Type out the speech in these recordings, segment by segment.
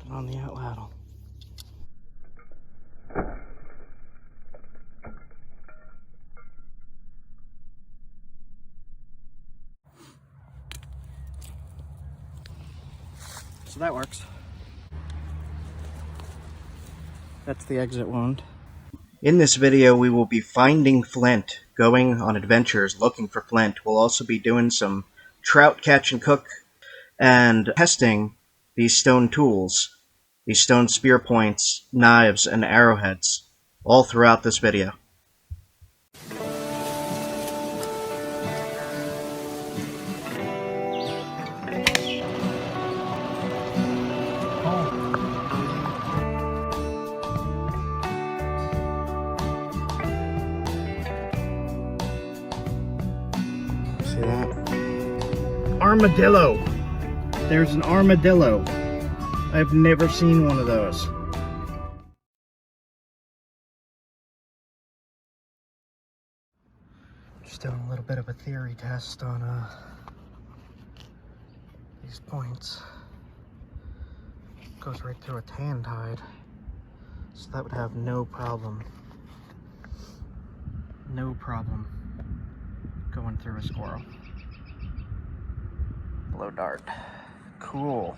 Got it on the outladdle. So that works. That's the exit wound. In this video, we will be finding flint, going on adventures looking for flint. We'll also be doing some trout catch and cook and testing these stone tools, these stone spear points, knives, and arrowheads, all throughout this video. See that? Armadillo! There's an armadillo. I've never seen one of those. Just doing a little bit of a theory test on these points. Goes right through a tan hide, so that would have no problem going through a squirrel. Blow dart. Cool.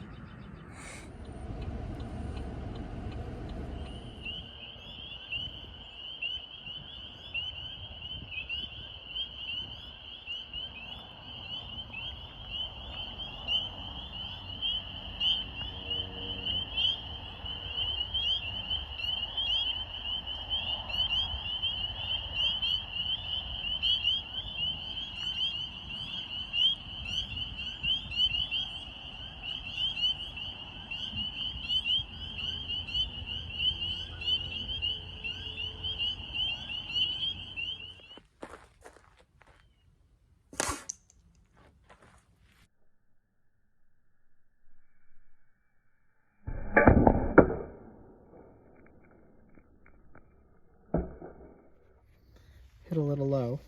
Hit a little low.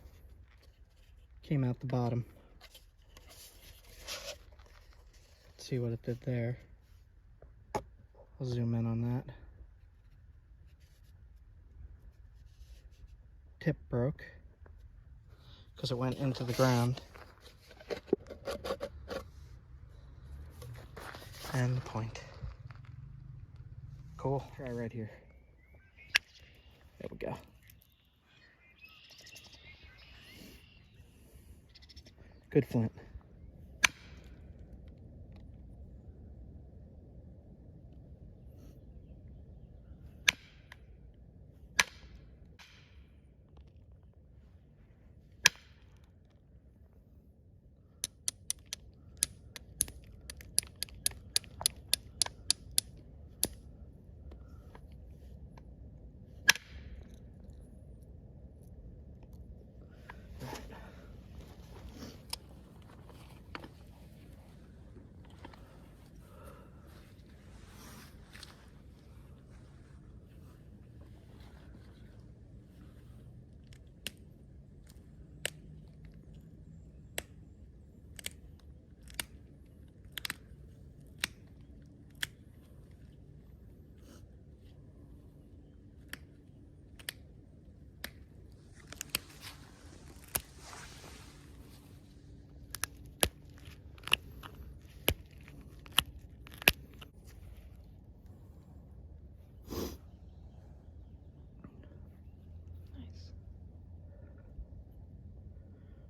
Came out the bottom. Let's see what it did there. I'll zoom in on that. Tip broke because it went into the ground. And the point. Cool. Try right here. There we go. Good flint.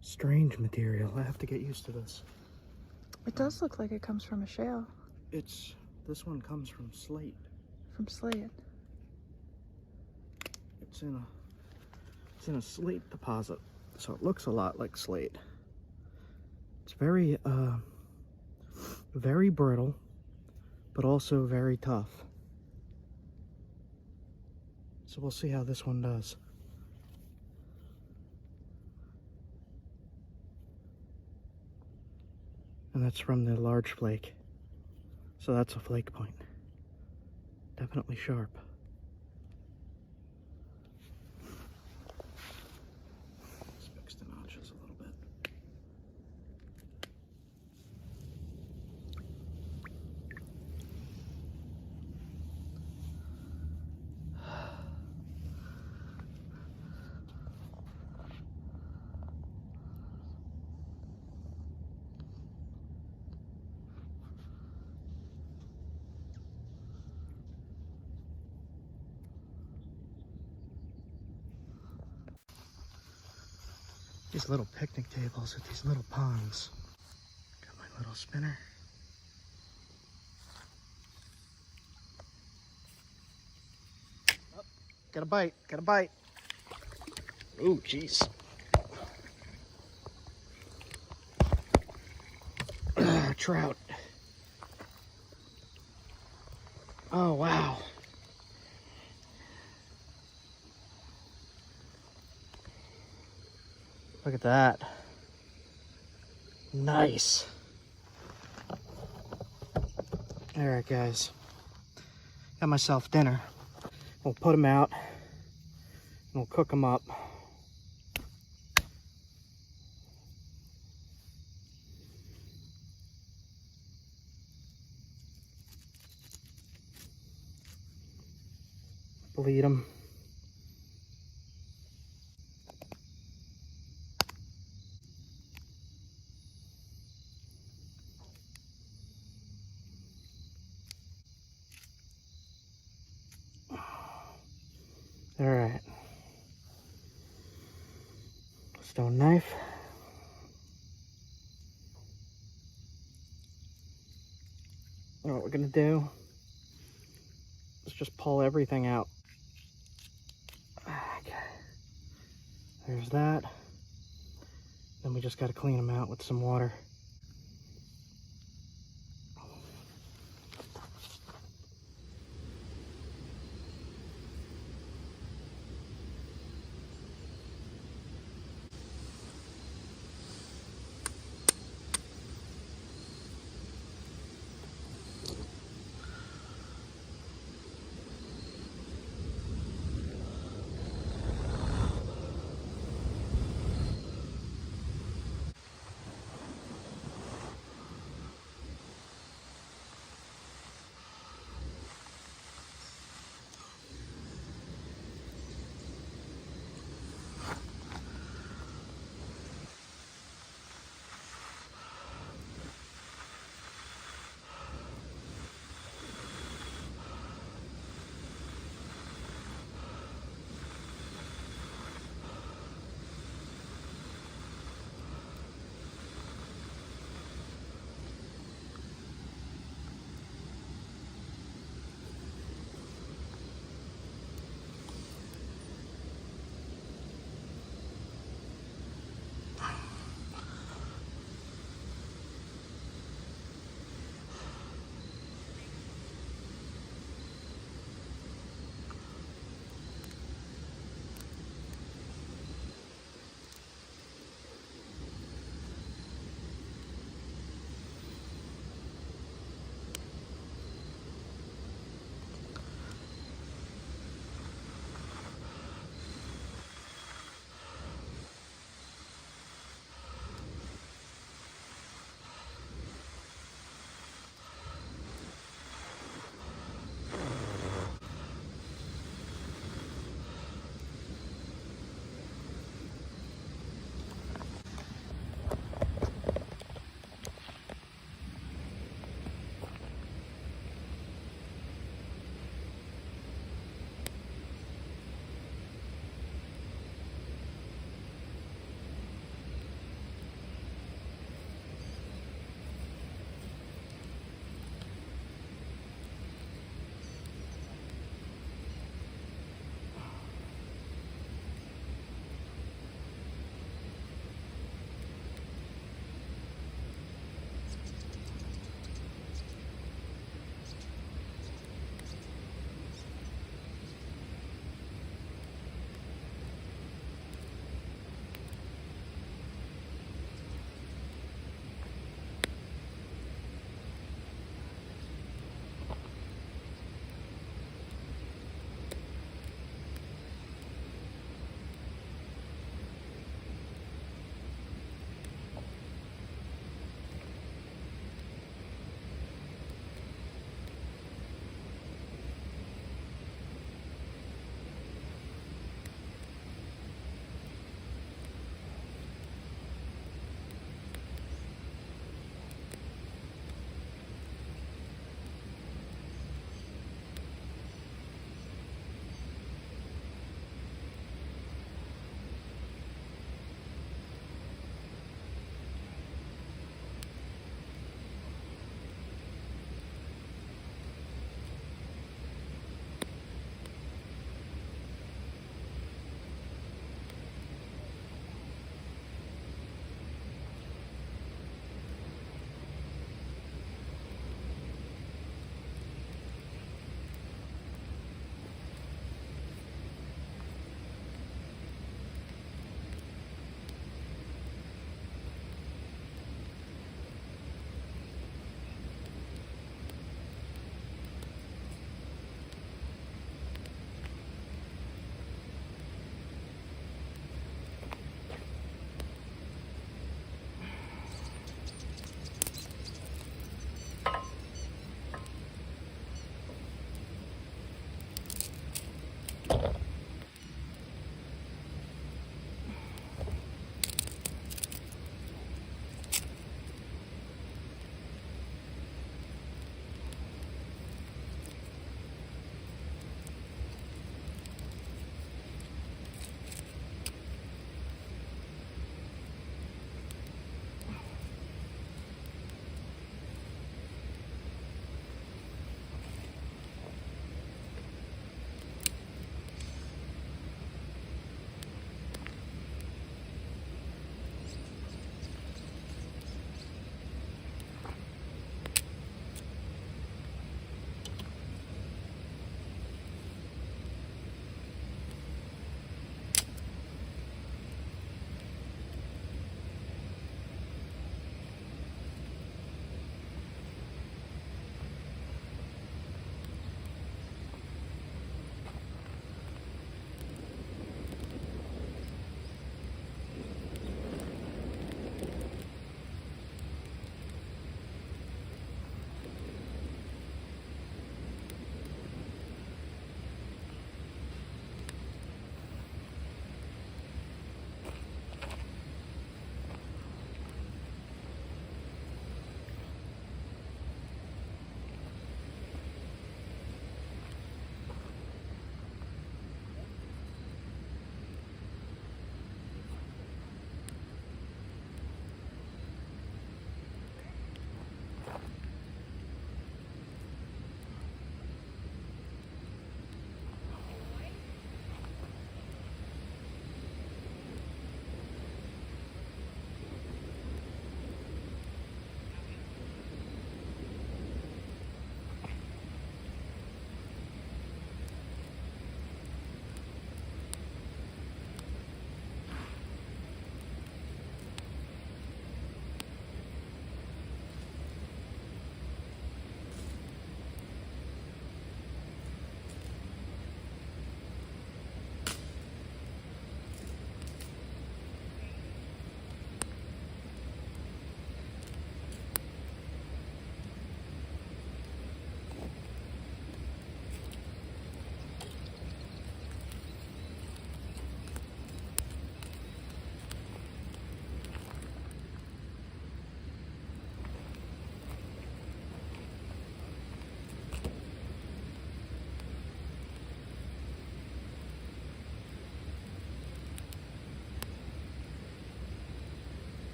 Strange material. I have to get used to this. It does look like it comes from a shale. This one comes from slate. From slate. It's in a slate deposit, so it looks a lot like slate. It's very very brittle, but also very tough. So we'll see how this one does. And that's from the large flake. So that's a flake point. Definitely sharp. Let's fix the notches a little bit. These little picnic tables with these little ponds. Got my little spinner. Oh, got a bite, got a bite. Oh, jeez. Trout. Oh, wow. Look at that. Nice. All right, guys. Got myself dinner. We'll put them out and we'll cook them up. Bleed them. All right. Stone knife. And what we're gonna do is just pull everything out. Okay. There's that. Then we just gotta clean them out with some water.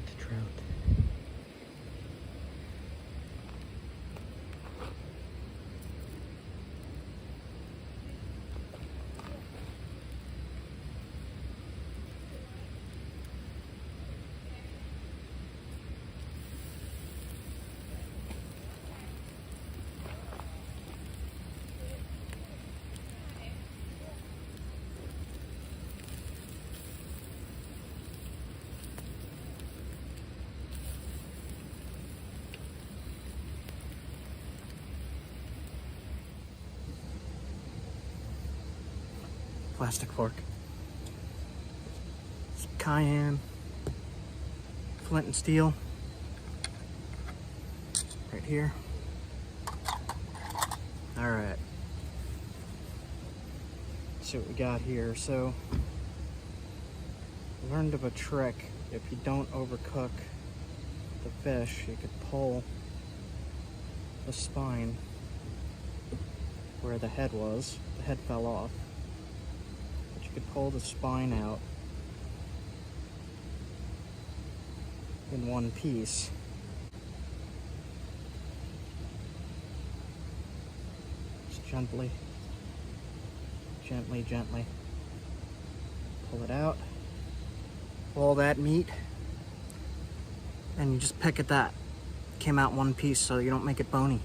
with the trout. Plastic fork. Some cayenne, flint and steel, right here. All right. Let's see what we got here. So, learned of a trick. If you don't overcook the fish, you could pull the spine where the head was. The head fell off. You could pull the spine out in one piece. Just gently pull it out. All that meat, and you just pick at that. Came out one piece so you don't make it bony.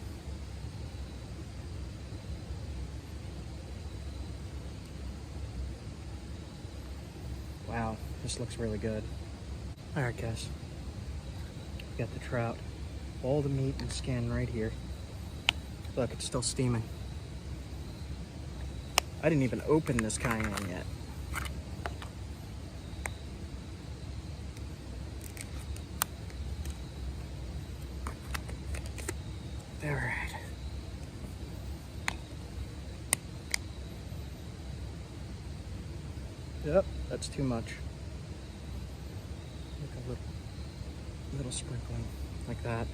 Wow, this looks really good. All right, guys. We got the trout. All the meat and skin right here. Look, it's still steaming. I didn't even open this cayenne yet. All right. Yep, that's too much. Like a little sprinkling, like that.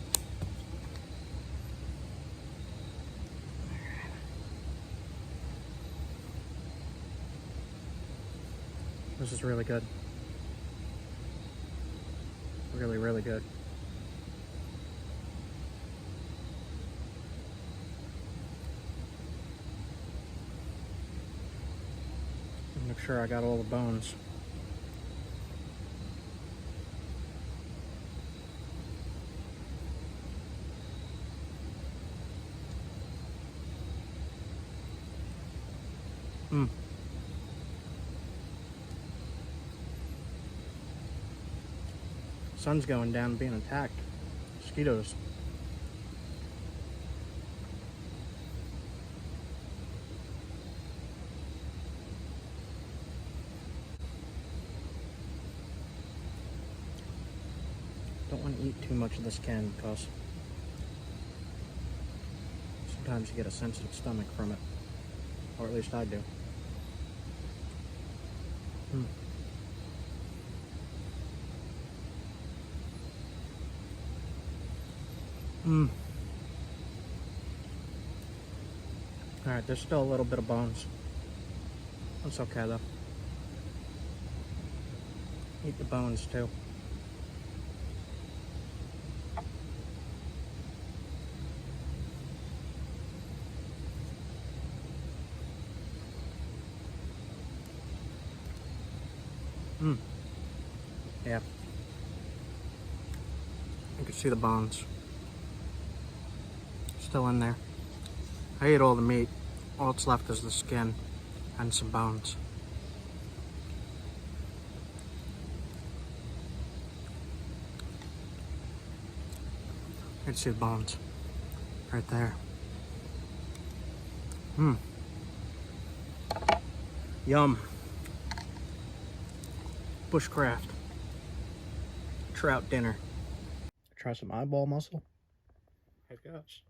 This is really good. Really, really good. Make sure I got all the bones. Sun's going down, being attacked. Mosquitoes. Don't want to eat too much of this can because sometimes you get a sensitive stomach from it, or at least I do. Alright, there's still a little bit of bones. That's okay though. Eat the bones too. Yeah. You can see the bones. Still in there. I ate all the meat. All that's left is the skin and some bones. You can see the bones right there. Yum. Bushcraft. Trout dinner. Try some eyeball mussel. Here it goes.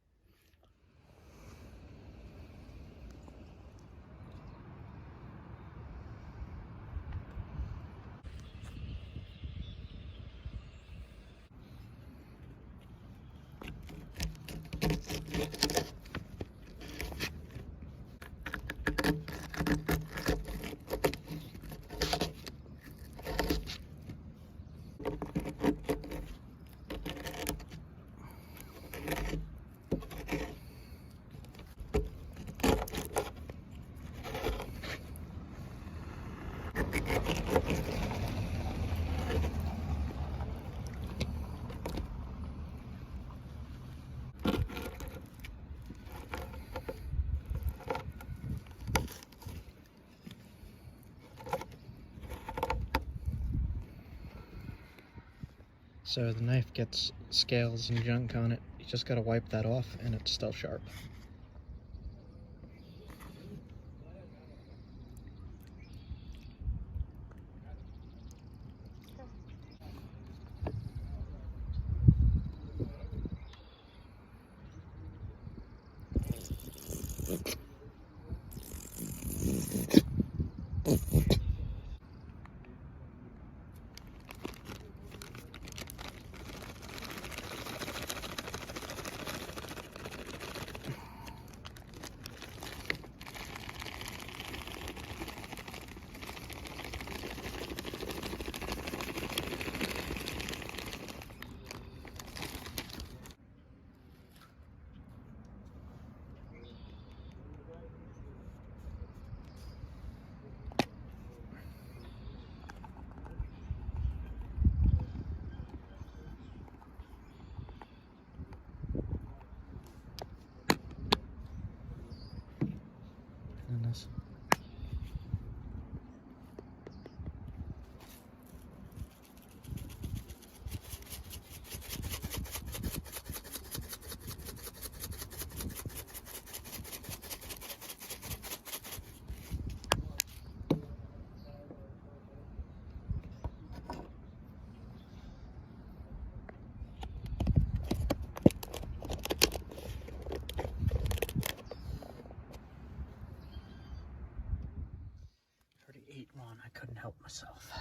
So the knife gets scales and junk on it. You just gotta wipe that off and it's still sharp. Goodness. Ate one, I couldn't help myself.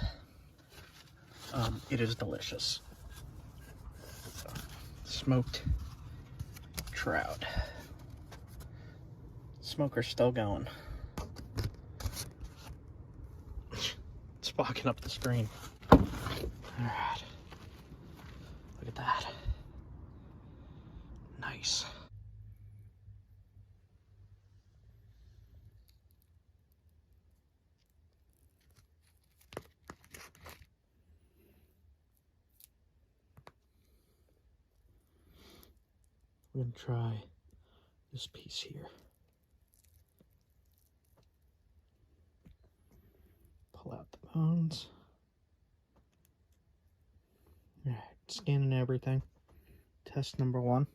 It is delicious. Smoked trout. Smoker's still going. It's fogging up the screen. Alright. Look at that. Nice. We're going to try this piece here. Pull out the bones. Alright, scanning everything. Test number 1.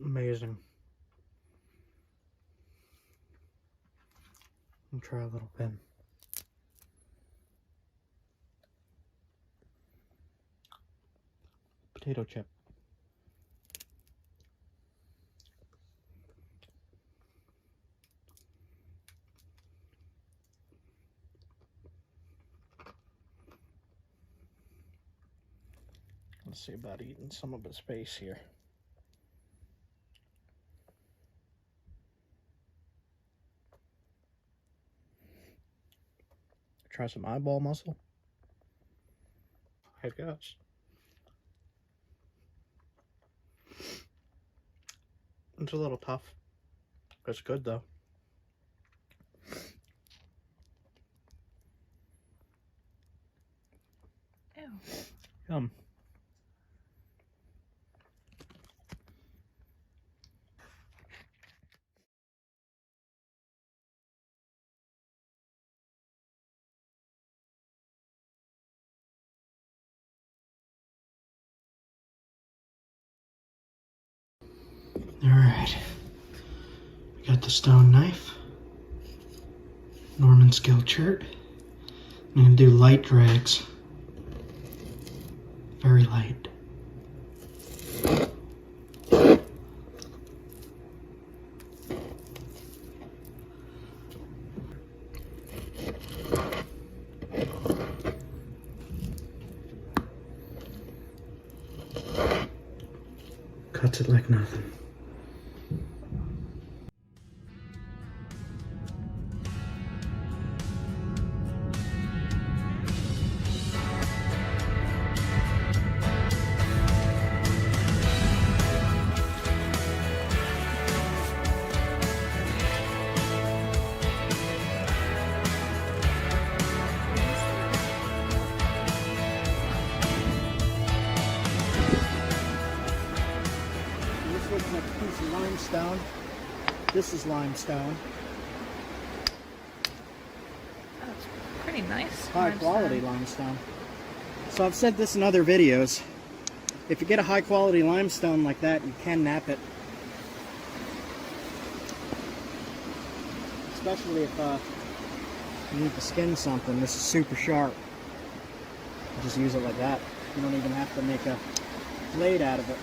Amazing. I'll try a little pin. Potato chip. Let's see about eating some of his face here. Try some eyeball muscle. I guess. It's a little tough. It's good though. Ew. Yum. Alright, we got the stone knife, Norman scale chert. I'm going to do light drags, very light. Cuts it like nothing. This is limestone. That's pretty nice. High quality limestone. So I've said this in other videos. If you get a high quality limestone like that, you can nap it. Especially if you need to skin something. This is super sharp. You just use it like that. You don't even have to make a blade out of it.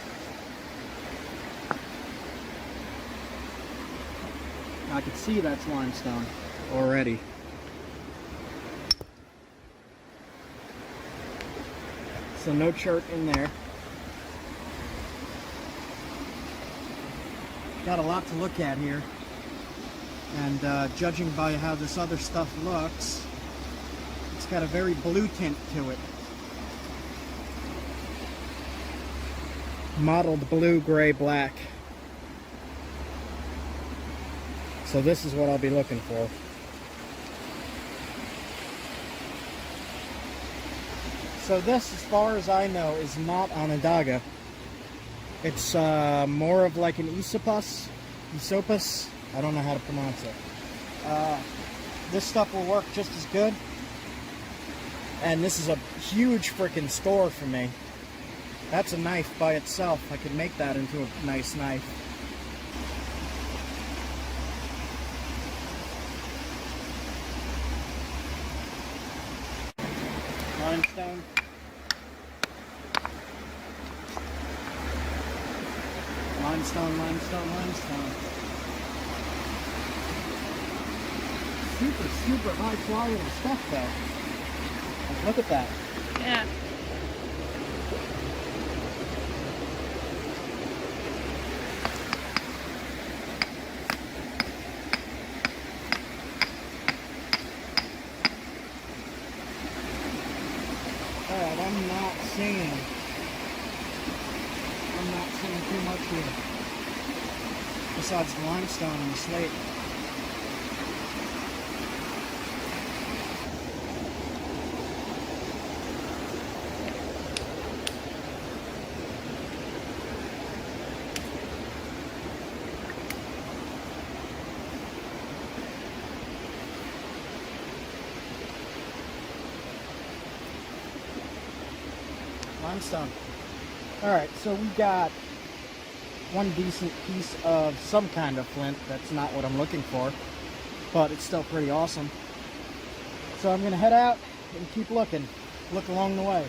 I can see that's limestone already. So no chert in there. Got a lot to look at here. And judging by how this other stuff looks, it's got a very blue tint to it. Mottled blue, gray, black. So this is what I'll be looking for. So this, as far as I know, is not Onondaga. It's more of like an Esopus. I don't know how to pronounce it. This stuff will work just as good. And this is a huge freaking score for me. That's a knife by itself. I could make that into a nice knife. Limestone. Limestone, limestone, limestone. Super high quality stuff though. Like, look at that. Yeah. Alright, I'm not seeing too much here. Besides the limestone and the slate. Limestone. Alright, so we got one decent piece of some kind of flint. That's not what I'm looking for, but it's still pretty awesome. So I'm gonna head out and keep looking. Look along the way.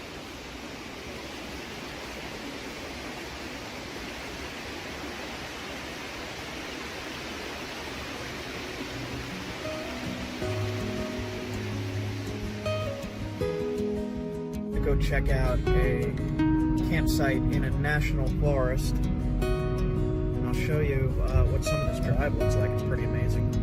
Go check out a campsite in a national forest, and I'll show you what some of this drive looks like. It's pretty amazing.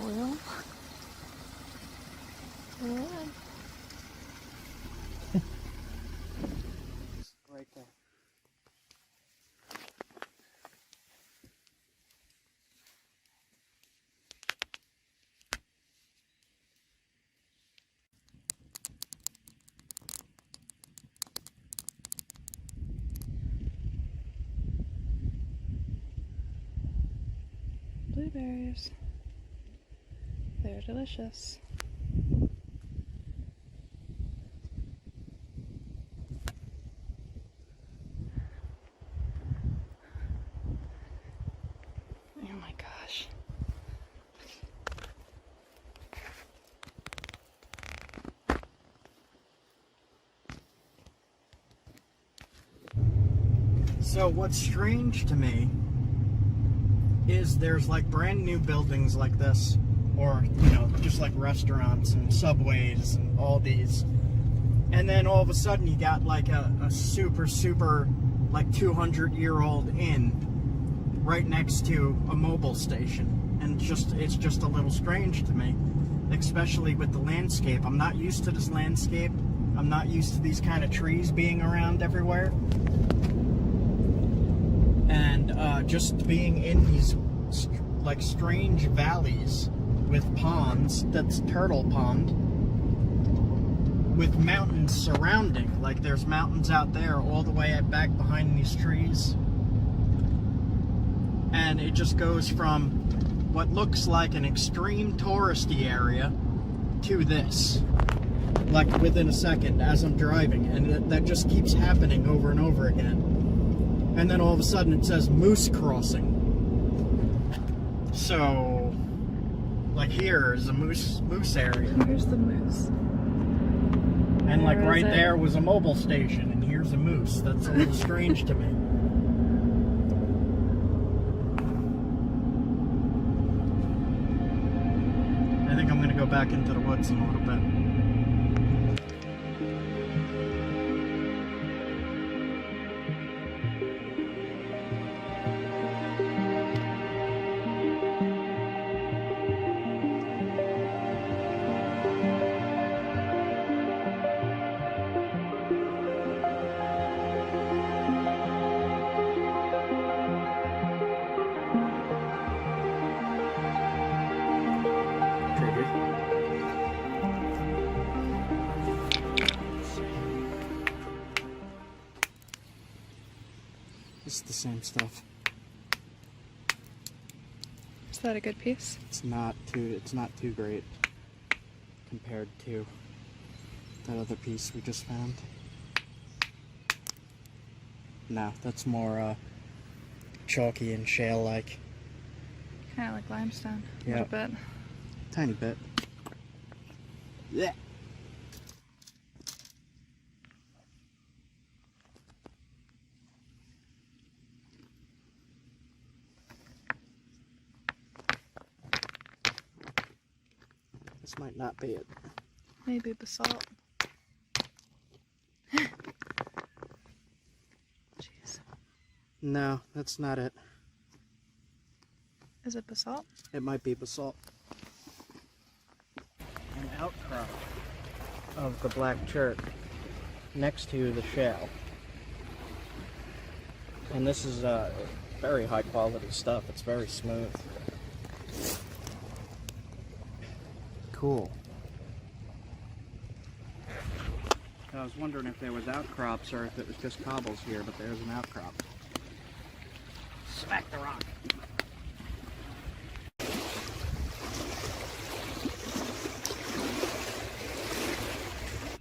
Oil. Relive. Right there. Blueberries. They're delicious. Oh my gosh. So what's strange to me is there's like brand new buildings like this, or just like restaurants and subways and all these, and then all of a sudden you got like a super like 200-year-old inn right next to a mobile station, and it's just a little strange to me, especially with the landscape. I'm not used to this landscape. I'm not used to these kind of trees being around everywhere. And just being in these like strange valleys with ponds, that's Turtle Pond, with mountains surrounding. Like there's mountains out there all the way back behind these trees. And it just goes from what looks like an extreme touristy area to this, like within a second as I'm driving, and that just keeps happening over and over again. And then all of a sudden it says Moose Crossing. So, like here is a moose area. Here's the moose. And like Where right is it? there was a mobile station, and here's a moose. That's a little strange to me. I think I'm gonna go back into the woods in a little bit. It's the same stuff. Is that a good piece? It's not too great compared to that other piece we just found. No, that's more chalky and shale-like. Kind of like limestone. A Yeah. little bit. Tiny bit. Yeah. This might not be it. Maybe basalt. Jeez. No, that's not it. Is it basalt? It might be basalt. An outcrop of the black chert next to the shale. And this is very high quality stuff. It's very smooth. Cool. I was wondering if there was outcrops or if it was just cobbles here, but there's an outcrop. Smack the rock.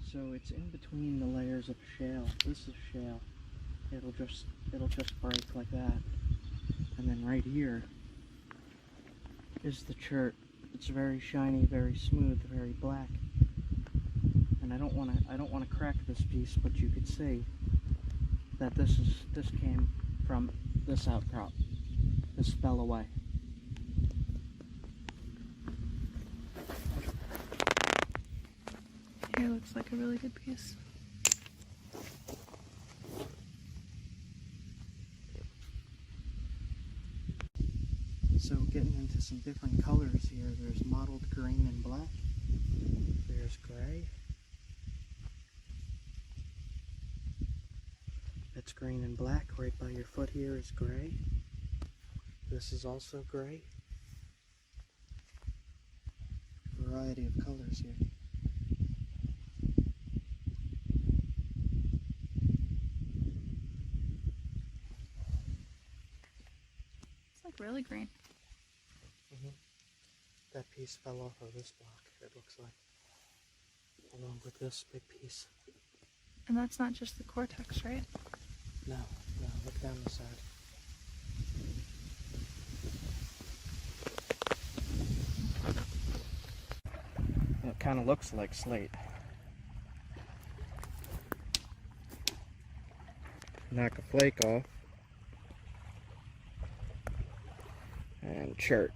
So it's in between the layers of shale. This is shale. It'll just break like that. And then right here is the chert. It's very shiny, very smooth, very black. And I don't want to crack this piece, but you could see that this came from this outcrop. This fell away. Here looks like a really good piece. So getting into some different colors here. There's mottled green and black. There's gray. That's green and black. Right by your foot here is gray. This is also gray. Variety of colors here. It's like really green. That piece fell off of this block, it looks like. Along with this big piece. And that's not just the cortex, right? No, look down the side. It kind of looks like slate. Knock a flake off. little chert.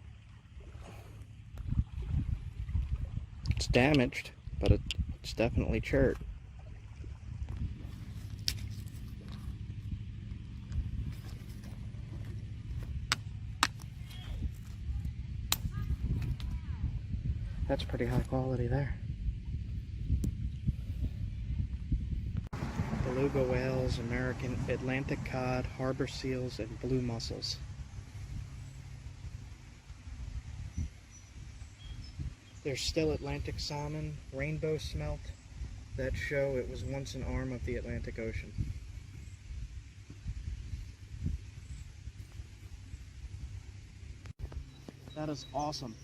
It's damaged, but it's definitely chert. That's pretty high quality there. Beluga whales, American Atlantic cod, harbor seals, and blue mussels. There's still Atlantic salmon, rainbow smelt that show it was once an arm of the Atlantic Ocean. That is awesome.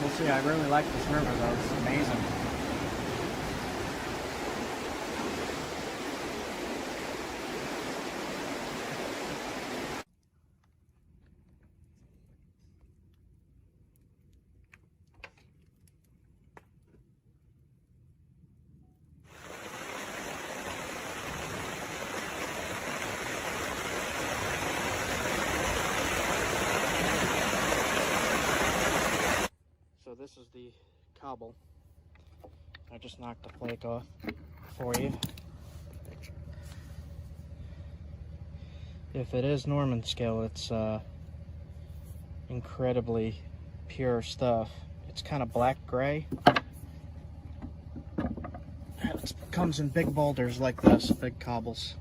We'll see, I really like this river though, it's amazing. So this is the cobble. I just knocked the flake off for you. If it is Norman scale, it's incredibly pure stuff. It's kind of black gray. It comes in big boulders like this, big cobbles.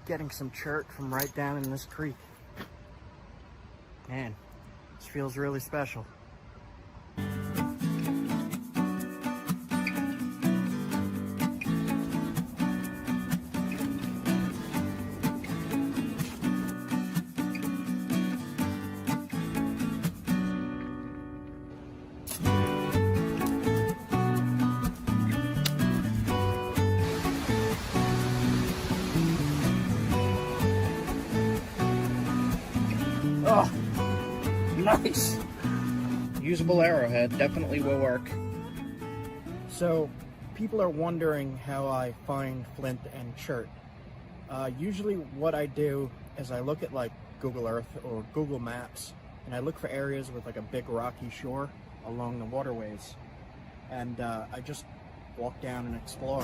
Getting some chert from right down in this creek. Man, this feels really special. Oh, nice. Usable arrowhead, definitely will work. So, people are wondering how I find flint and chert. Usually what I do is I look at like Google Earth or Google Maps, and I look for areas with like a big rocky shore along the waterways. And I just walk down and explore.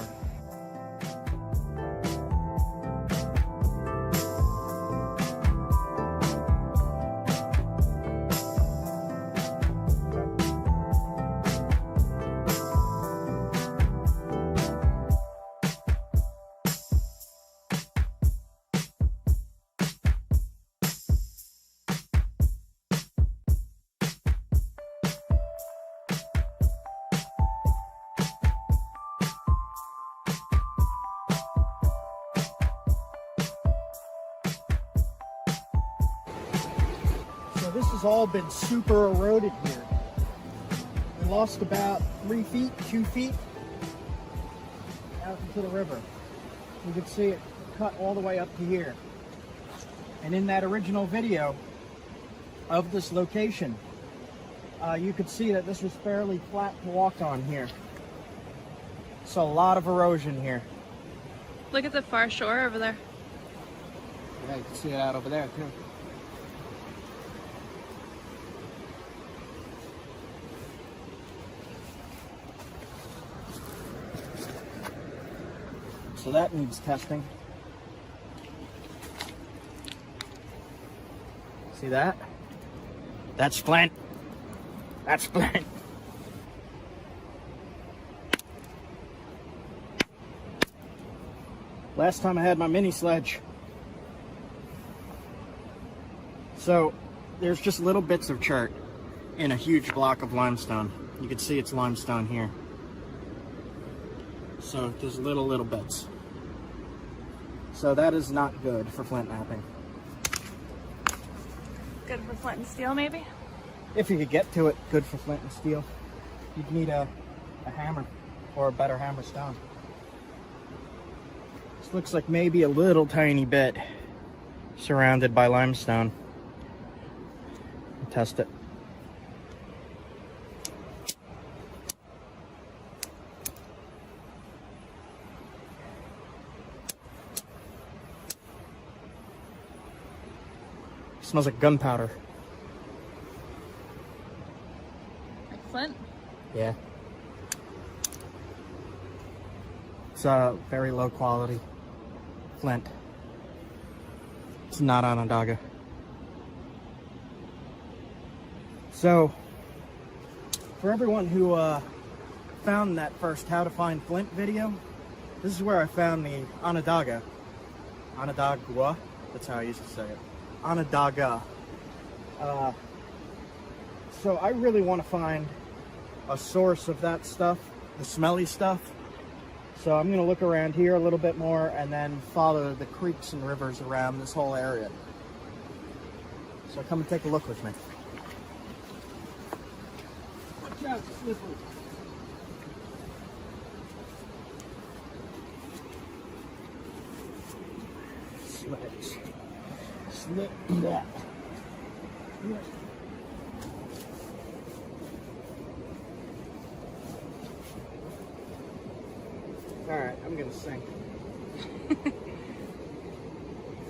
So this has all been super eroded here. We lost about 3 feet, 2 feet out into the river. You can see it cut all the way up to here. And in that original video of this location, you could see that this was fairly flat to walk on here. So a lot of erosion here. Look at the far shore over there. Yeah, you can see it out over there too. So that needs testing. See that? That's flint. That's flint. Last time I had my mini sledge, So there's just little bits of chert in a huge block of limestone. You can see it's limestone here. So there's little bits. So that is not good for flint knapping. Good for flint and steel, maybe? If you could get to it, good for flint and steel. You'd need a hammer or a better hammer stone. This looks like maybe a little tiny bit surrounded by limestone. Test it. Smells like gunpowder. Like flint? Yeah. It's very low quality flint. It's not Onondaga. So, for everyone who found that first How to Find Flint video, this is where I found the Onondaga. Onondaga, that's how I used to say it. Onondaga. So I really want to find a source of that stuff, the smelly stuff. So I'm going to look around here a little bit more and then follow the creeks and rivers around this whole area. So come and take a look with me. Watch out, it's slippery. Slips. Slip that. Alright, I'm gonna sink.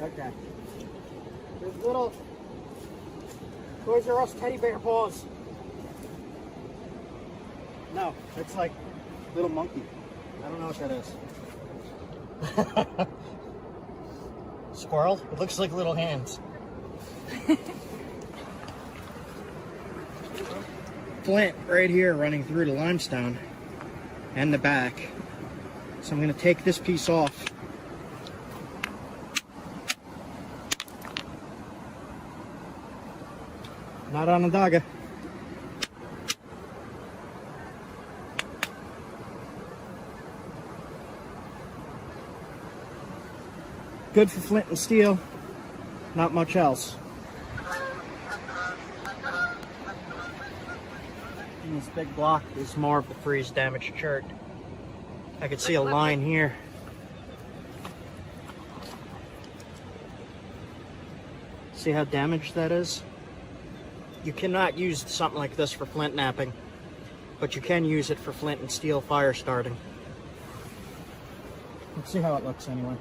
Okay. There's little Toys R Us teddy bear paws. No, it's like little monkey. I don't know what that is. Squirrel? It looks like little hands. Flint right here running through the limestone and the back. So I'm going to take this piece off. Not Onondaga. Good for flint and steel, not much else. And this big block is more of the freeze damaged chert. I could see a line here. See how damaged that is? You cannot use something like this for flint knapping, but you can use it for flint and steel fire starting. Let's see how it looks anyway.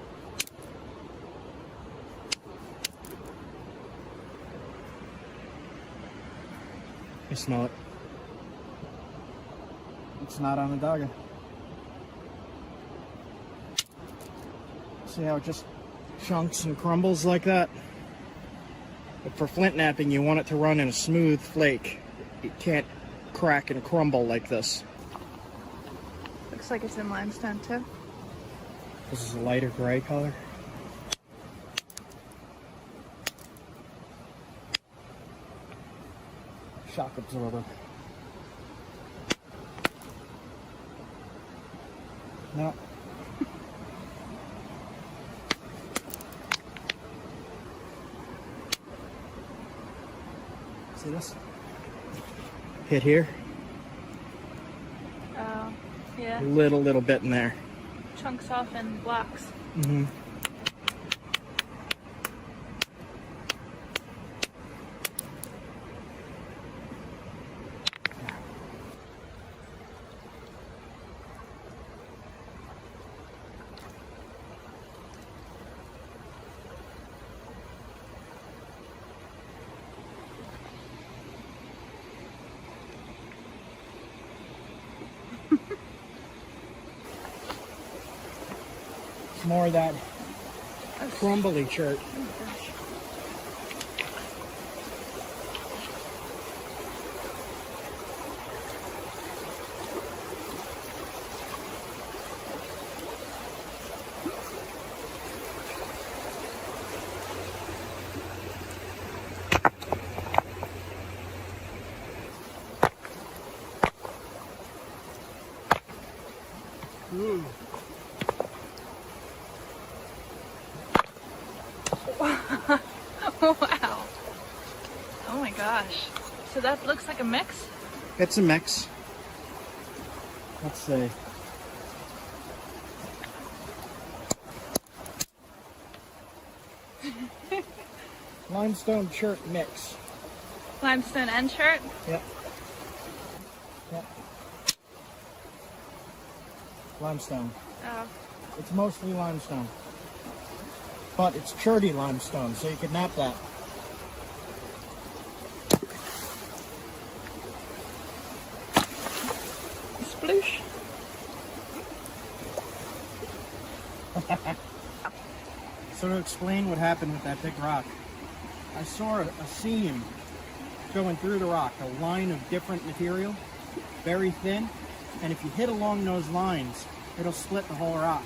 You smell it. It's not Onondaga. See how it just chunks and crumbles like that? But for flint knapping, you want it to run in a smooth flake. It can't crack and crumble like this. Looks like it's in limestone too. This is a lighter gray color. Shock absorber. No. See this? Hit here. Oh, yeah. Little bit in there. Chunks off in blocks. Mm-hmm. More of that crumbly chert. Ooh. Wow. Oh my gosh. So that looks like a mix? It's a mix. Let's see. Limestone chert mix. Limestone and chert? Yep. Yep. Limestone. Oh. It's mostly limestone. But it's cherty limestone, so you can nap that. Sploosh. So to explain what happened with that big rock, I saw a seam going through the rock, a line of different material, very thin, and if you hit along those lines, it'll split the whole rock.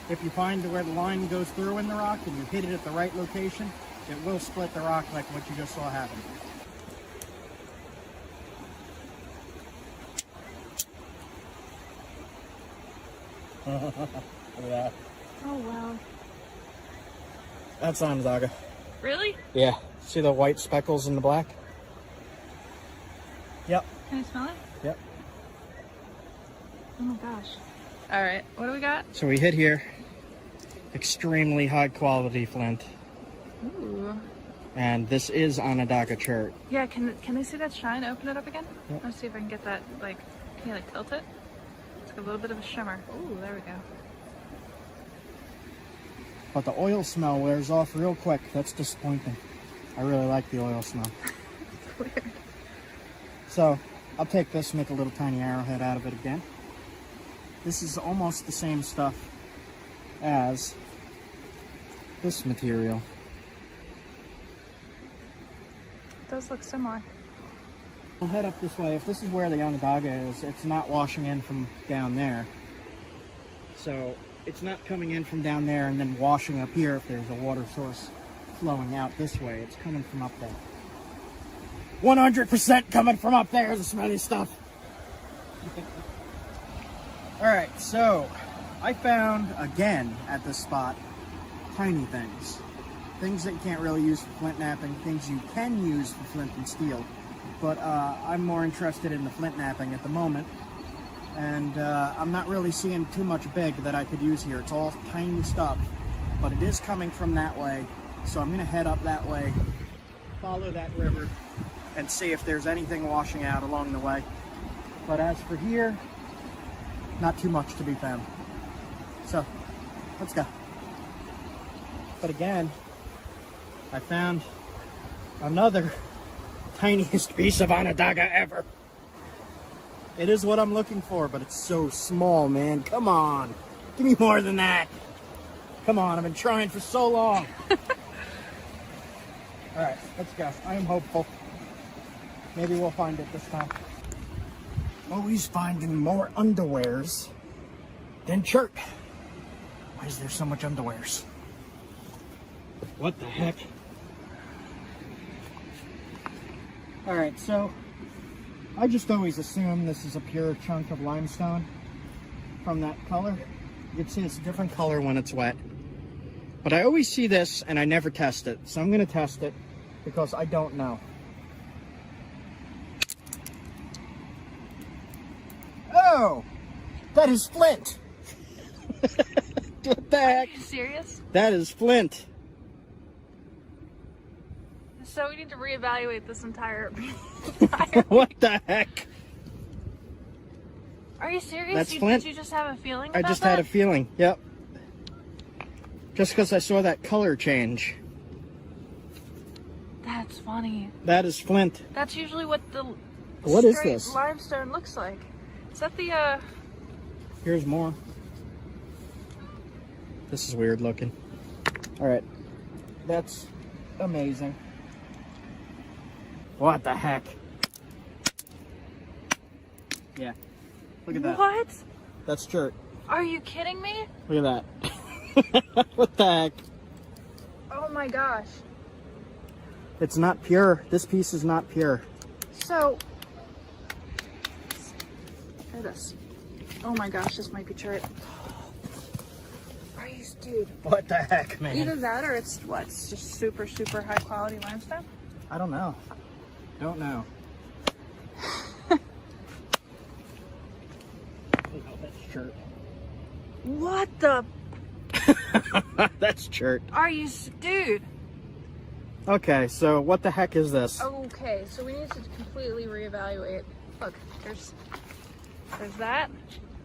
If you find where the line goes through in the rock and you hit it at the right location, it will split the rock like what you just saw happen. Look at that. Oh wow. That's Onondaga. Really? Yeah. See the white speckles in the black? Yep. Can I smell it? Yep. Oh my gosh. Alright, what do we got? So we hit here. Extremely high quality flint. Ooh. And this is Onondaga chert. Yeah, can they see that shine? Open it up again? Yep. Let's see if I can get that, like, can you like tilt it? It's got a little bit of a shimmer. Ooh, there we go. But the oil smell wears off real quick. That's disappointing. I really like the oil smell. It's weird. So I'll take this, make a little tiny arrowhead out of it again. This is almost the same stuff as this material. It does look similar. I'll head up this way. If this is where the Onondaga is, it's not washing in from down there. So it's not coming in from down there and then washing up here if there's a water source flowing out this way. It's coming from up there. 100% coming from up there, the smelly stuff. Alright, so I found, again, at this spot, tiny things. Things that you can't really use for flint napping, things you can use for flint and steel. But I'm more interested in the flint napping at the moment. And I'm not really seeing too much big that I could use here. It's all tiny stuff. But it is coming from that way. So I'm going to head up that way, follow that river, and see if there's anything washing out along the way. But as for here, not too much to be found. So, let's go. But again, I found another tiniest piece of Onondaga ever. It is what I'm looking for, but it's so small, man. Come on. Give me more than that. Come on, I've been trying for so long. Alright, let's go. I am hopeful. Maybe we'll find it this time. Always finding more underwears than chert. Why is there so much underwears? What the heck? Alright, so I just always assume this is a pure chunk of limestone from that color. You can see it's a different color when it's wet. But I always see this and I never test it. So I'm going to test it because I don't know. Oh! That is flint! What the heck? Are you serious? That is flint. So we need to reevaluate this entire... What the heck? Are you serious? That's flint. Did you just have a feeling I about just that? had a feeling, yep. Just because I saw that color change. That's funny. That is flint. That's usually what the What is straight this? limestone looks like. Is that the Here's more. This is weird looking. Alright. That's amazing. What the heck? Yeah. Look at that. What? That's chert. Are you kidding me? Look at that. What the heck? Oh my gosh. It's not pure. This piece is not pure. So, try this. Oh my gosh, this might be chert. Christ, dude. What the heck, man? Either that or it's what? It's just super, super high quality limestone? I don't know. Don't know. Oh, that's chert. What the? That's chert. Are you, dude? Okay, so what the heck is this? Okay, so we need to completely reevaluate. Look, there's that.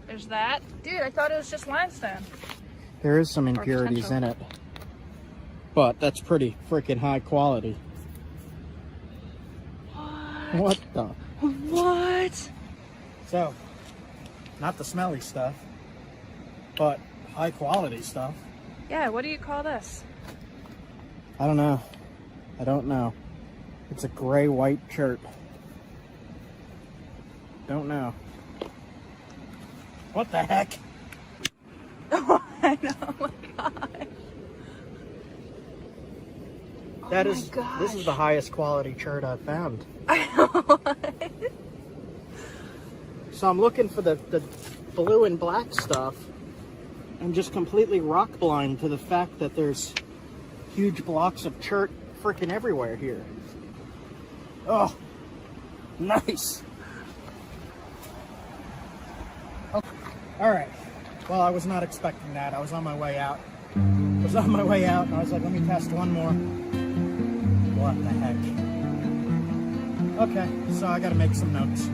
There's that. Dude, I thought it was just limestone. There is some impurities in it, but that's pretty freaking high quality. What the? What? So, not the smelly stuff, but high quality stuff. Yeah, what do you call this? I don't know. I don't know. It's a gray white chert. Don't know. What the heck? I know, oh my god. That oh is, my gosh. this is the highest quality chert I've found. I know. So I'm looking for the blue and black stuff. I'm just completely rock blind to the fact that there's huge blocks of chert freaking everywhere here. Oh, nice. Okay. All right. Well, I was not expecting that. I was on my way out. And I was like, let me test one more. What the heck? Okay, so I gotta make some notes.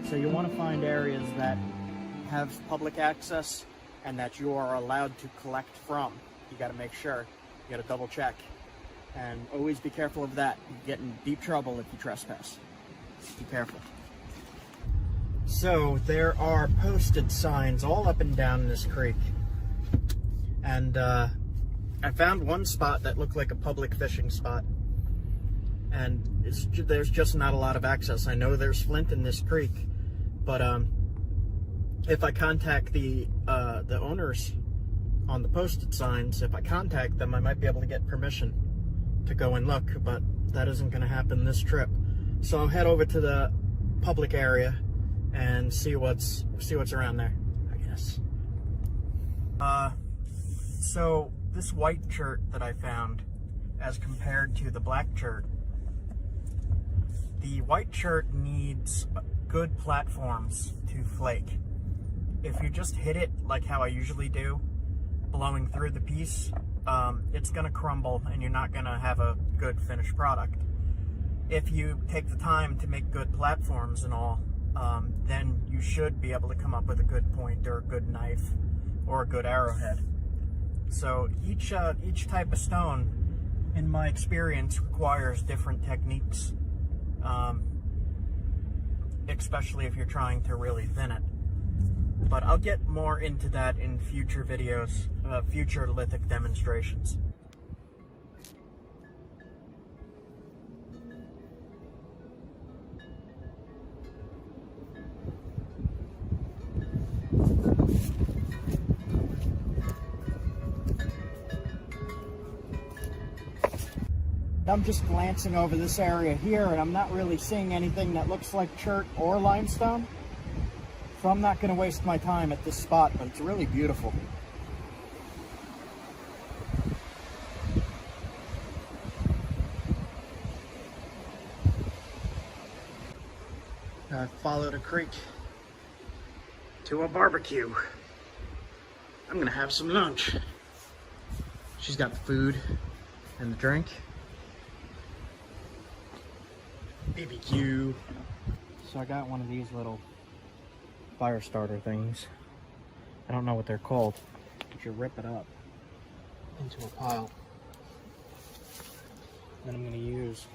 So you want to find areas that have public access and that you are allowed to collect from. You got to make sure. You got to double check. And always be careful of that. You get in deep trouble if you trespass. Be careful. So there are posted signs all up and down this creek. And I found one spot that looked like a public fishing spot. And there's just not a lot of access. I know there's flint in this creek, but if I contact the owners on the posted signs, if I contact them, I might be able to get permission to go and look, but that isn't going to happen this trip. So I'll head over to the public area and see what's around there, I guess. So this white chert that I found, as compared to the black chert, the white chert needs good platforms to flake. If you just hit it like how I usually do, blowing through the piece, it's gonna crumble and you're not gonna have a good finished product. If you take the time to make good platforms and all, then you should be able to come up with a good point or a good knife or a good arrowhead. So each type of stone in my experience, requires different techniques, especially if you're trying to really thin it. But I'll get more into that in future videos, future lithic demonstrations. I'm just glancing over this area here, and I'm not really seeing anything that looks like chert or limestone. So I'm not going to waste my time at this spot, but it's really beautiful. I followed a creek to a barbecue. I'm going to have some lunch. She's got the food and the drink. BBQ. So I got one of these little fire starter things. I don't know what they're called, but you rip it up into a pile. Then I'm going to use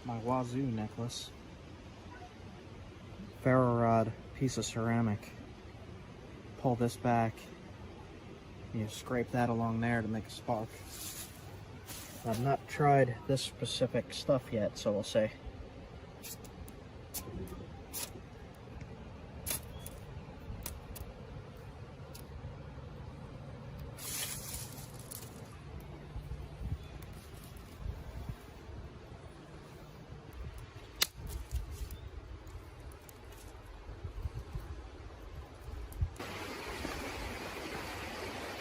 my wazoo necklace, ferro rod, piece of ceramic. Pull this back, you scrape that along there to make a spark. I've not tried this specific stuff yet, so we'll see.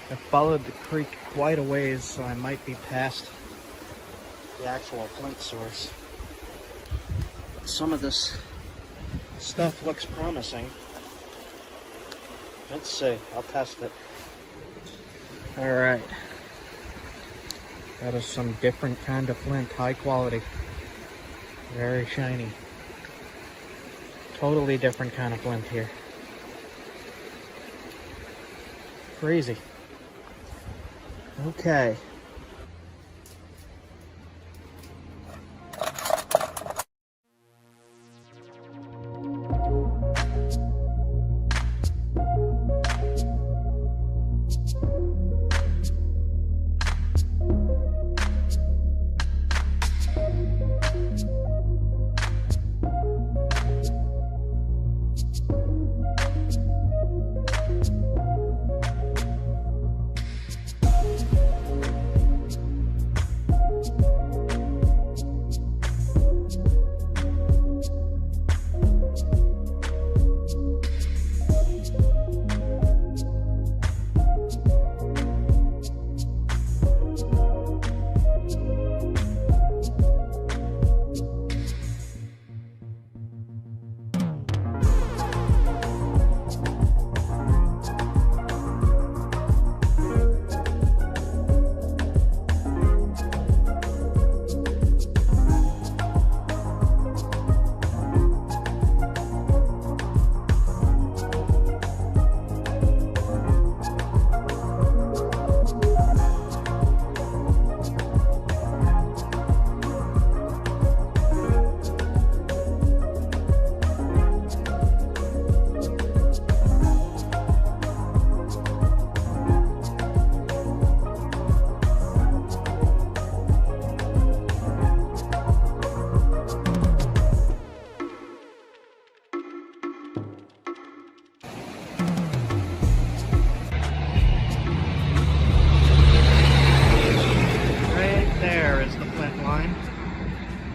I followed the creek quite a ways, so I might be past the actual flint source. Some of this stuff looks promising. Let's see, I'll test it. Alright. That is some different kind of flint, high quality. Very shiny. Totally different kind of flint here. Crazy. Okay.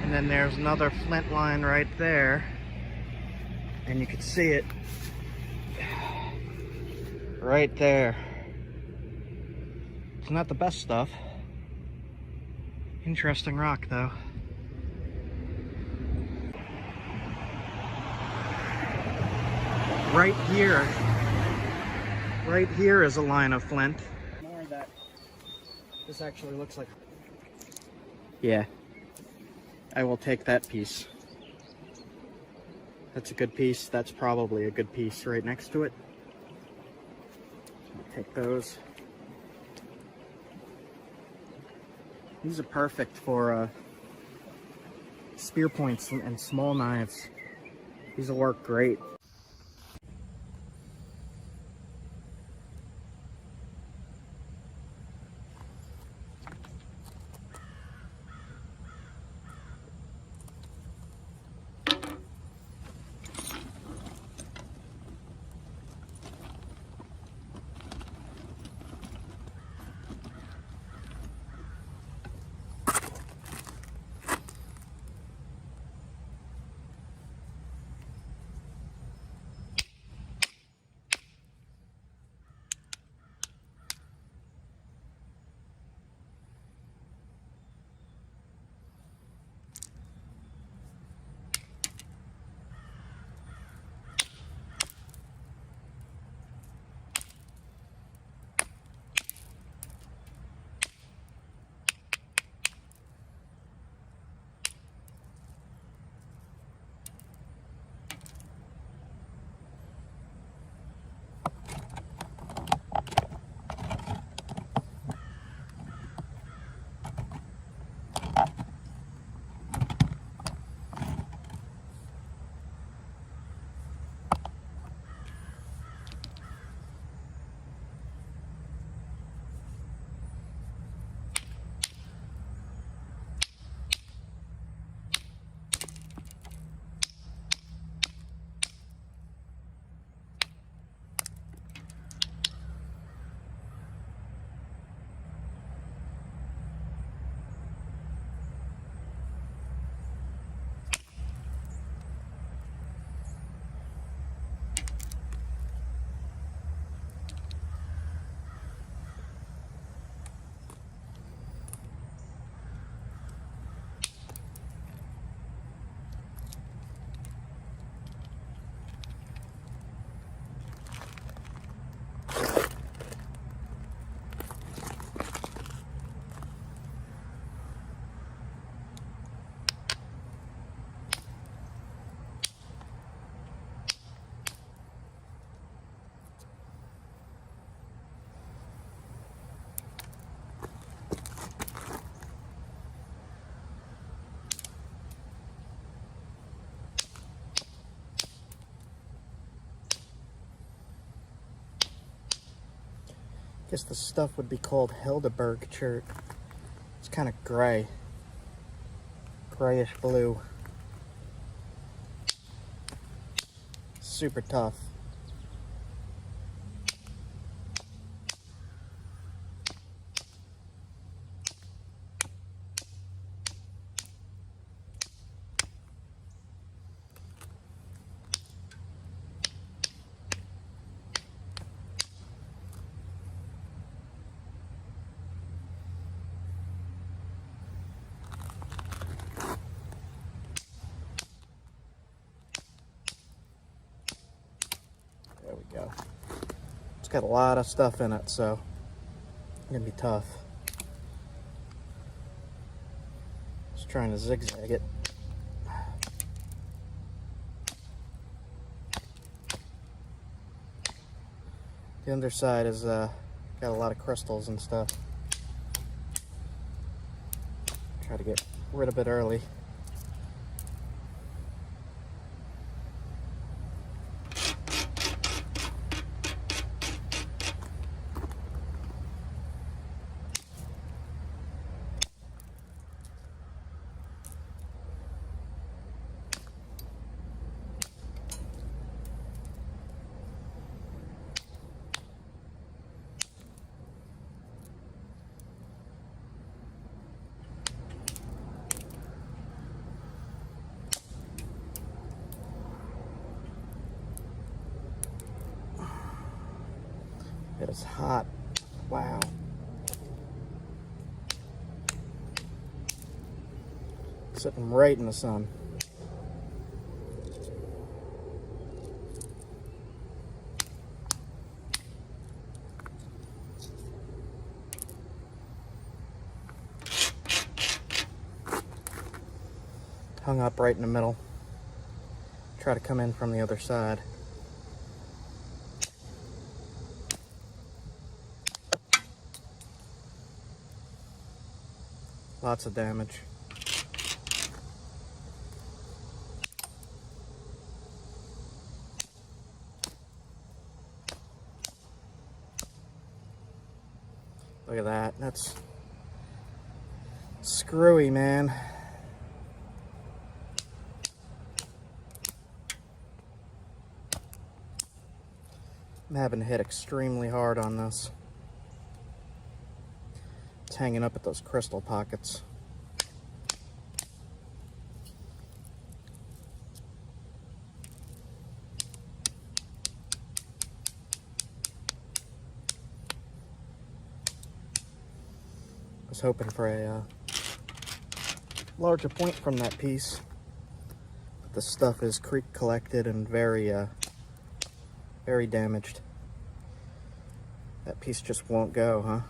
And then there's another flint line right there, and you can see it right there. It's not the best stuff. Interesting rock though. Right here is a line of flint. More of that. This actually looks like, yeah, I will take that piece. That's a good piece. That's probably a good piece right next to it. Take those. These are perfect for spear points and small knives. These will work great. Guess the stuff would be called Helderberg Chert. It's kind of gray, grayish blue. Super tough. There we go. It's got a lot of stuff in it, so it's gonna be tough. Just trying to zigzag it. The underside is got a lot of crystals and stuff. Try to get rid of it early. It is hot. Wow. Sitting right in the sun. Hung up right in the middle. Try to come in from the other side. Lots of damage. Look at that. That's screwy, man. I'm having to hit extremely hard on this. It's hanging up at those crystal pockets. I was hoping for a larger point from that piece, but the stuff is creek collected and very damaged. That piece just won't go, huh?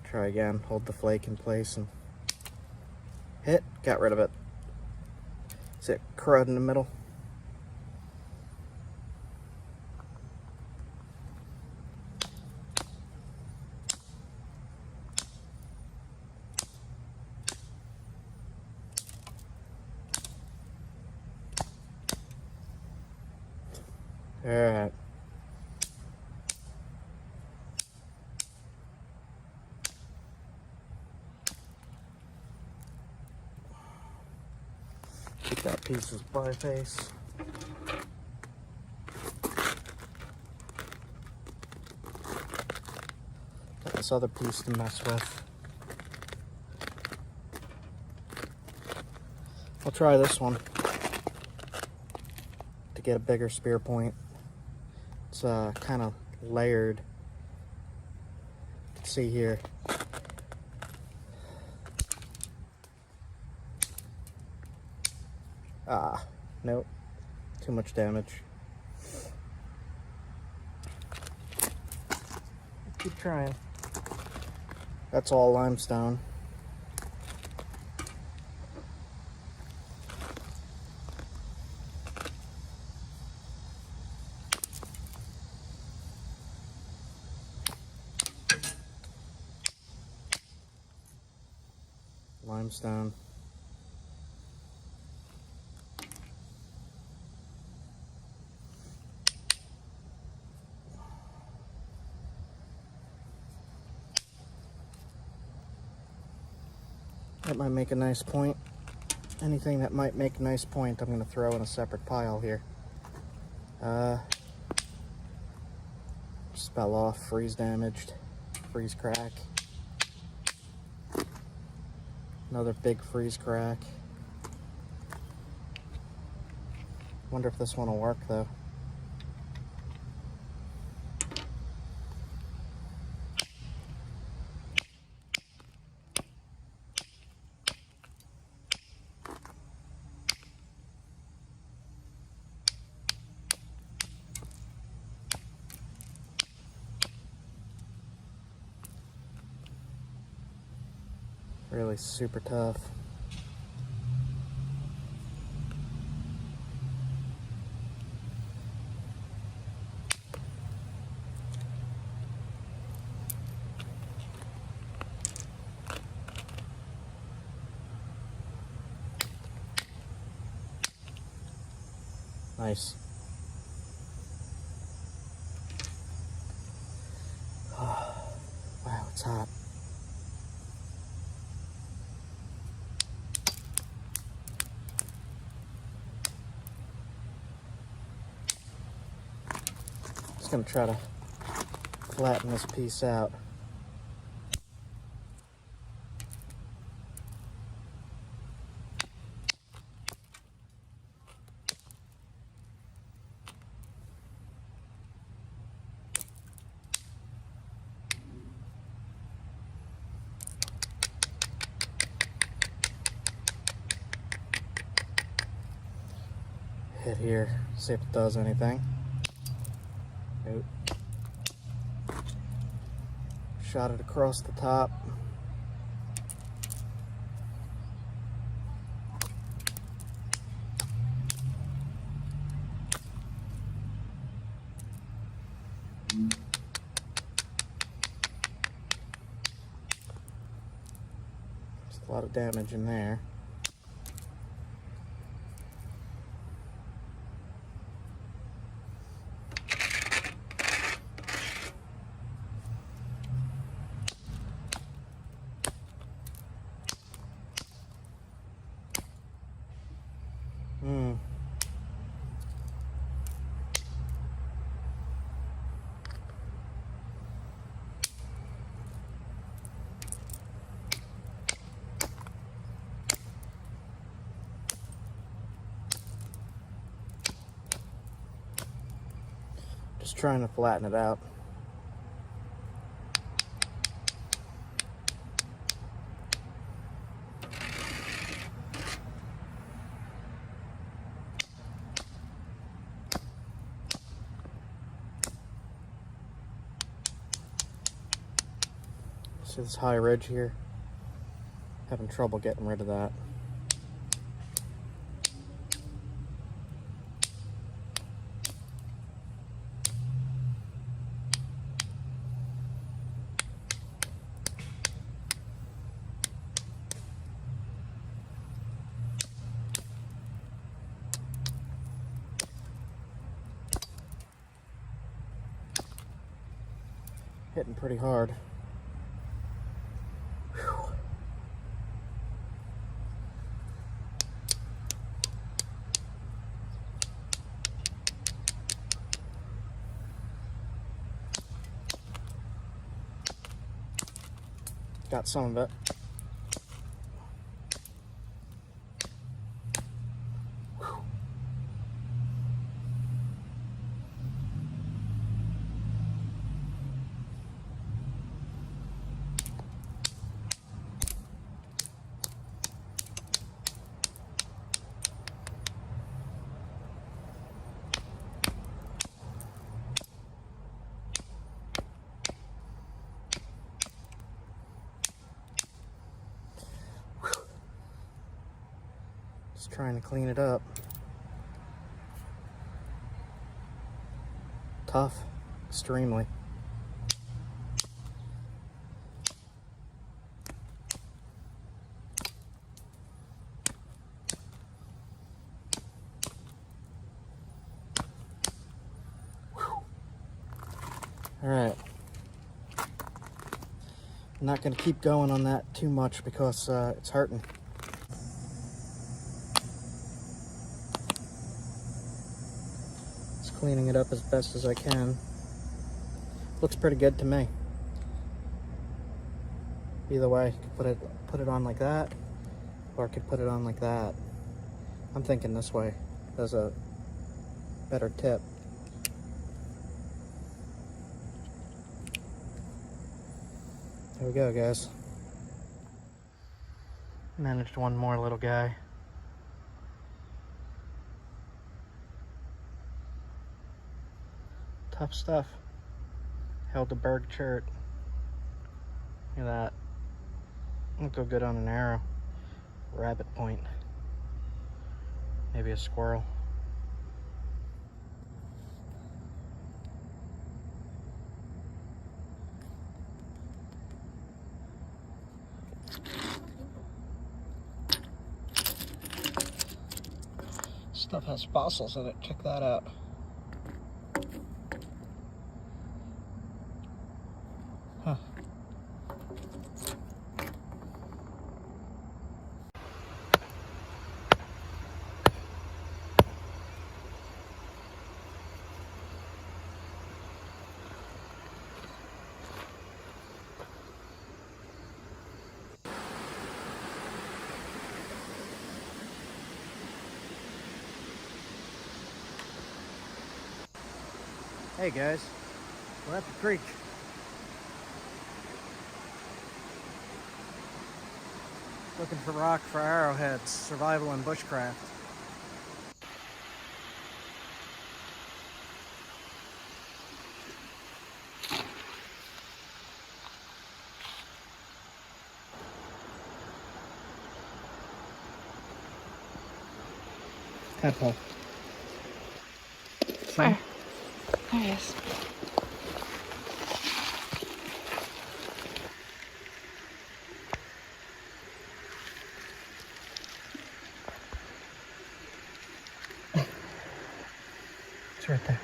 Try again. Hold the flake in place and hit. Got rid of it. See it crud in the middle? Alright. Keep that piece as biface. Got this other piece to mess with. I'll try this one to get a bigger spear point. It's kind of layered. You can see here. Ah, nope. Too much damage. Keep trying. That's all limestone. Limestone. That might make a nice point. Anything that might make a nice point, I'm going to throw in a separate pile here. Spell off, freeze damaged, freeze crack. Another big freeze crack. Wonder if this one will work though. Really super tough. Nice. Wow, it's hot. Just gonna try to flatten this piece out. Hit here, see if it does anything. Nope. Shot it across the top. A lot of damage in there. Just trying to flatten it out. See this high ridge here? Having trouble getting rid of that. Hitting pretty hard. Whew. Got some of it. Just trying to clean it up. Tough, extremely. All right. I'm not going to keep going on that too much because it's hurting. Just cleaning it up as best as I can. Looks pretty good to me. Either way, I could put it on like that, or I could put it on like that. I'm thinking this way as a better tip. There we go, guys. Managed one more little guy. Tough stuff. Held the Berg Chert. Look at that. Look go good on an arrow. Rabbit point. Maybe a squirrel. Stuff has fossils in it. Check that out. Huh. Hey guys, we're at the creek. Looking for rock for arrowheads, survival and bushcraft. Tadpole. Where? There he is. It's right there.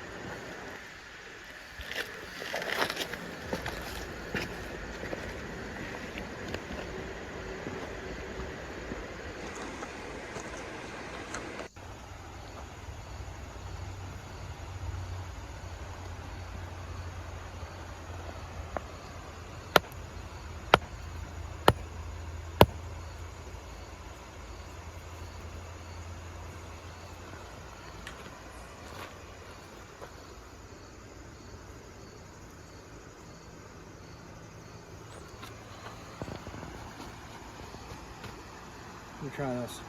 Let me try this.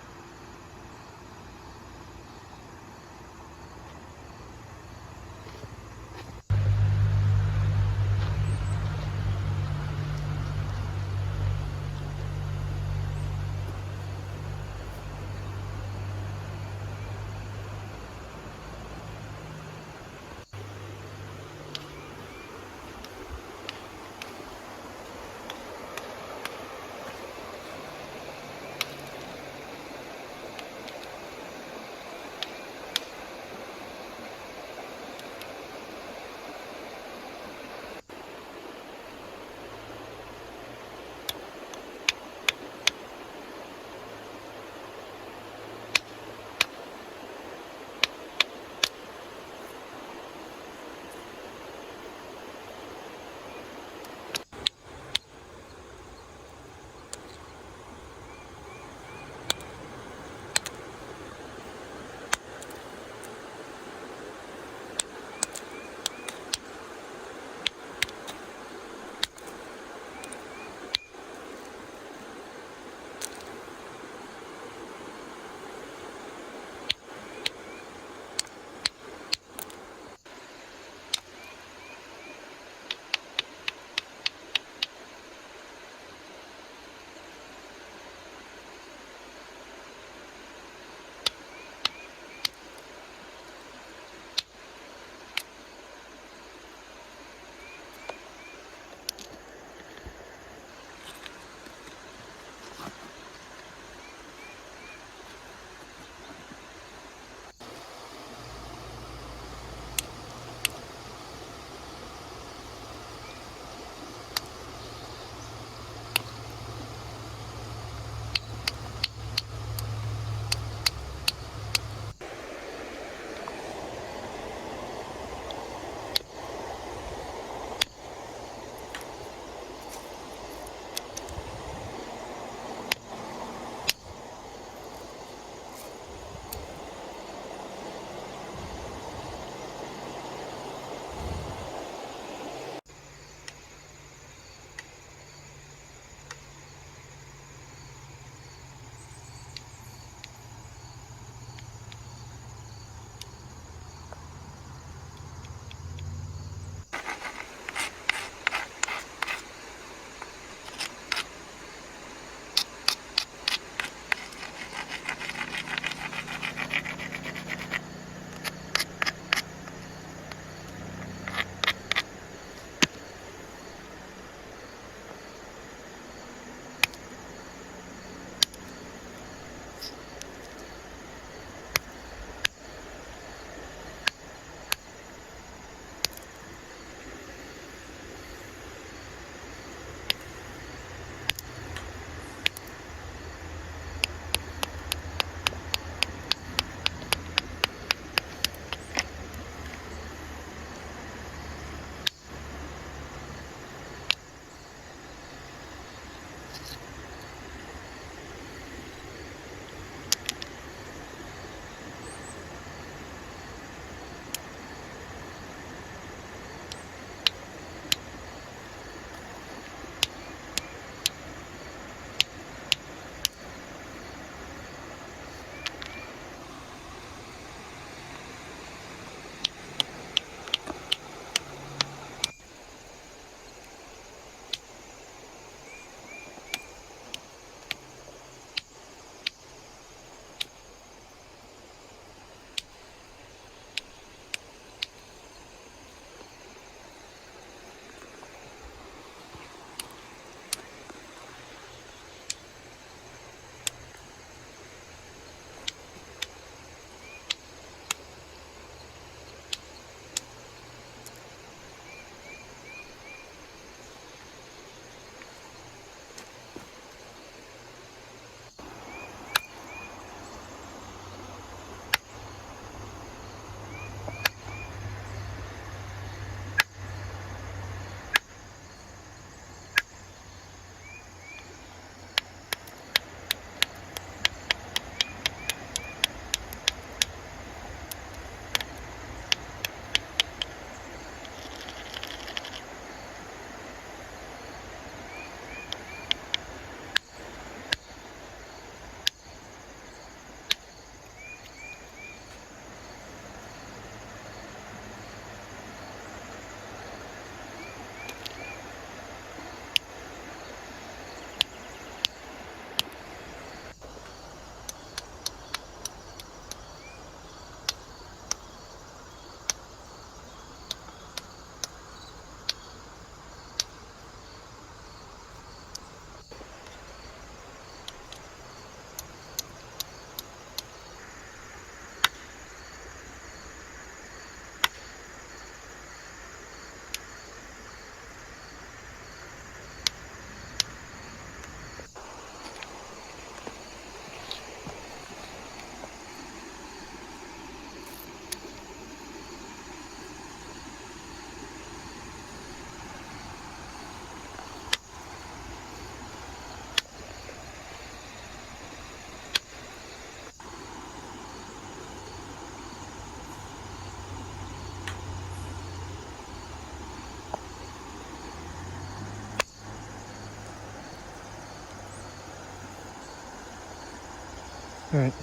All right.